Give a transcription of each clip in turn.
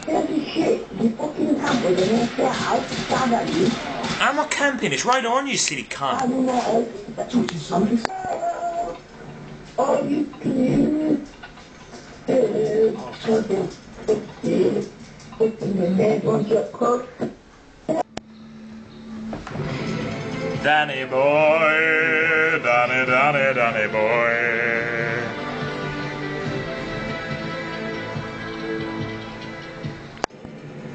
Holy shit, you fucking campers and all flat out, stand at you. Am I camping? It's right on, you silly cunt. I don't know, I'm just... Oh, you can... Danny boy, Danny boy.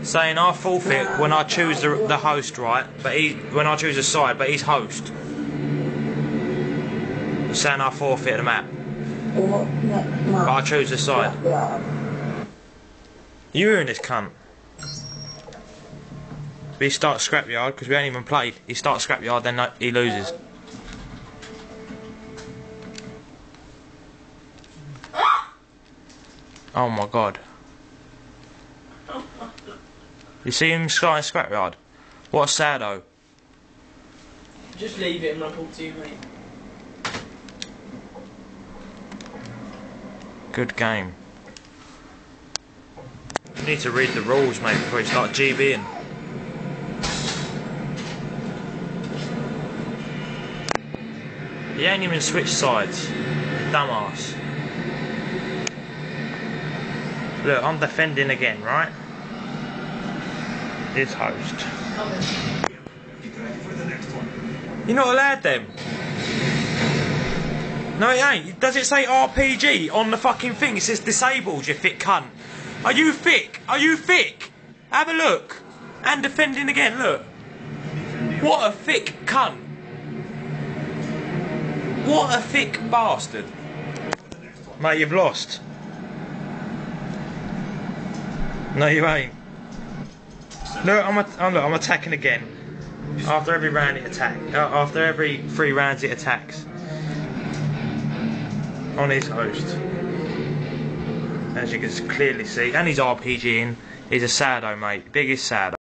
Saying I forfeit when I choose the host, right? But when I choose a side, but he's host. Saying I forfeit the map. But I choose the side. You hearing this cunt? But he starts scrapyard because we ain't even played. He starts scrapyard, then he loses. Oh my god. You see him starting scrapyard? What a saddo. Just leave it and I'll talk to you, mate. Good game. You need to read the rules, mate, before you start GBing. He ain't even switched sides. Dumbass. Look, I'm defending again, right? His host. You're not allowed them. No, it ain't. Does it say RPG on the fucking thing? It says disabled, you thick cunt. Are you thick? Are you thick? Have a look. And defending again, look. What a thick cunt. What a thick bastard. Mate, you've lost. No, you ain't. Look, I'm attacking again. After every round it attacks. After every 3 rounds it attacks. On his host. As you can clearly see. And he's RPGing. He's a saddo, mate. Biggest saddo.